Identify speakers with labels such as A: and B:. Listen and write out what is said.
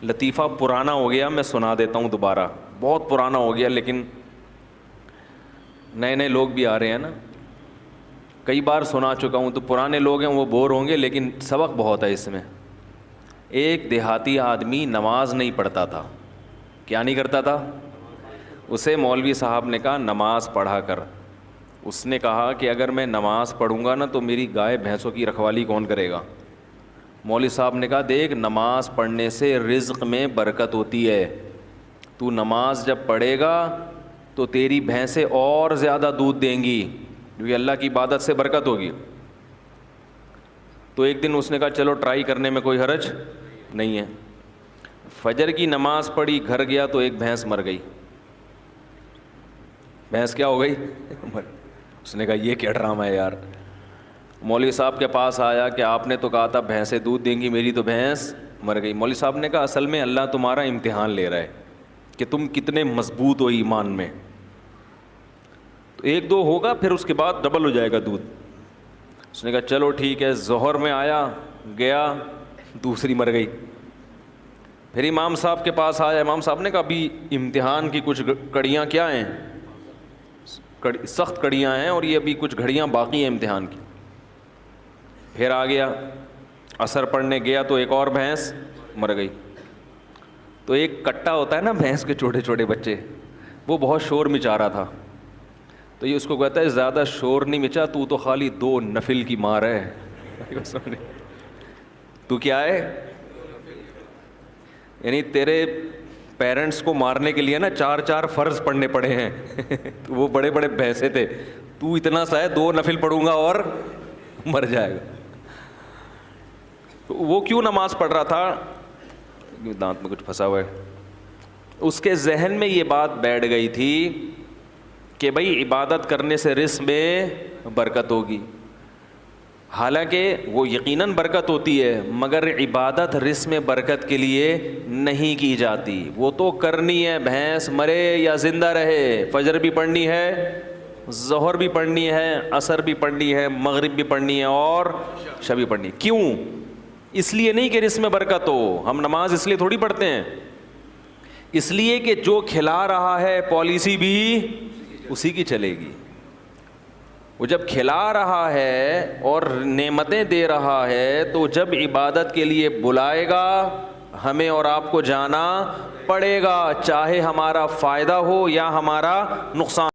A: لطیفہ پرانا ہو گیا، میں سنا دیتا ہوں دوبارہ، بہت پرانا ہو گیا لیکن نئے نئے لوگ بھی آ رہے ہیں نا، کئی بار سنا چکا ہوں تو پرانے لوگ ہیں وہ بور ہوں گے، لیکن سبق بہت ہے اس میں۔ ایک دیہاتی آدمی نماز نہیں پڑھتا تھا، کیا نہیں کرتا تھا؟ اسے مولوی صاحب نے کہا نماز پڑھا کر۔ اس نے کہا کہ اگر میں نماز پڑھوں گا نا تو میری گائے بھینسوں کی رکھوالی کون کرے گا؟ مولوی صاحب نے کہا دیکھ، نماز پڑھنے سے رزق میں برکت ہوتی ہے، تو نماز جب پڑھے گا تو تیری بھینسیں اور زیادہ دودھ دیں گی، کیونکہ اللہ کی عبادت سے برکت ہوگی۔ تو ایک دن اس نے کہا چلو ٹرائی کرنے میں کوئی حرج نہیں ہے۔ فجر کی نماز پڑھی، گھر گیا تو ایک بھینس مر گئی۔ بھینس کیا ہو گئی؟ اس نے کہا یہ کیا ڈرامہ ہے یار۔ مولوی صاحب کے پاس آیا کہ آپ نے تو کہا تھا بھینسیں دودھ دیں گی، میری تو بھینس مر گئی۔ مولوی صاحب نے کہا اصل میں اللہ تمہارا امتحان لے رہا ہے کہ تم کتنے مضبوط ہو ایمان میں، تو ایک دو ہوگا پھر اس کے بعد ڈبل ہو جائے گا دودھ۔ اس نے کہا چلو ٹھیک ہے۔ ظہر میں آیا، گیا، دوسری مر گئی۔ پھر امام صاحب کے پاس آیا، امام صاحب نے کہا ابھی امتحان کی کچھ کڑیاں کیا ہیں، سخت کڑیاں ہیں، اور یہ ابھی کچھ گھڑیاں باقی ہیں امتحان کی۔ پھر آ گیا، عصر پڑھنے گیا تو ایک اور بھینس مر گئی۔ تو ایک کٹا ہوتا ہے نا بھینس کے چھوٹے چھوٹے بچے، وہ بہت شور مچا رہا تھا، تو یہ اس کو کہتا ہے زیادہ شور نہیں مچا، تو خالی 2 نفل کی مار ہے۔ تو کیا ہے؟ یعنی تیرے پیرنٹس کو مارنے کے لیے نا 4 فرض پڑھنے پڑے ہیں۔ تو وہ بڑے بڑے بھینسے تھے، تو اتنا سا ہے 2 نفل پڑھوں گا اور مر جائے گا۔ تو وہ کیوں نماز پڑھ رہا تھا؟ دانت میں کچھ پھنسا ہوا ہے۔ اس کے ذہن میں یہ بات بیٹھ گئی تھی کہ بھائی عبادت کرنے سے رزق میں برکت ہوگی۔ حالانکہ وہ یقیناً برکت ہوتی ہے، مگر عبادت رزق میں برکت کے لیے نہیں کی جاتی، وہ تو کرنی ہے، بھینس مرے یا زندہ رہے، فجر بھی پڑھنی ہے، ظہر بھی پڑھنی ہے، عصر بھی پڑھنی ہے، مغرب بھی پڑھنی ہے، اور عشاء بھی پڑھنی ہے۔ کیوں؟ اس لیے نہیں کہ رزق میں برکت ہو، ہم نماز اس لیے تھوڑی پڑھتے ہیں، اس لیے کہ جو کھلا رہا ہے پالیسی بھی اسی کی چلے گی۔ وہ جب کھلا رہا ہے اور نعمتیں دے رہا ہے تو جب عبادت کے لیے بلائے گا ہمیں اور آپ کو جانا پڑے گا، چاہے ہمارا فائدہ ہو یا ہمارا نقصان۔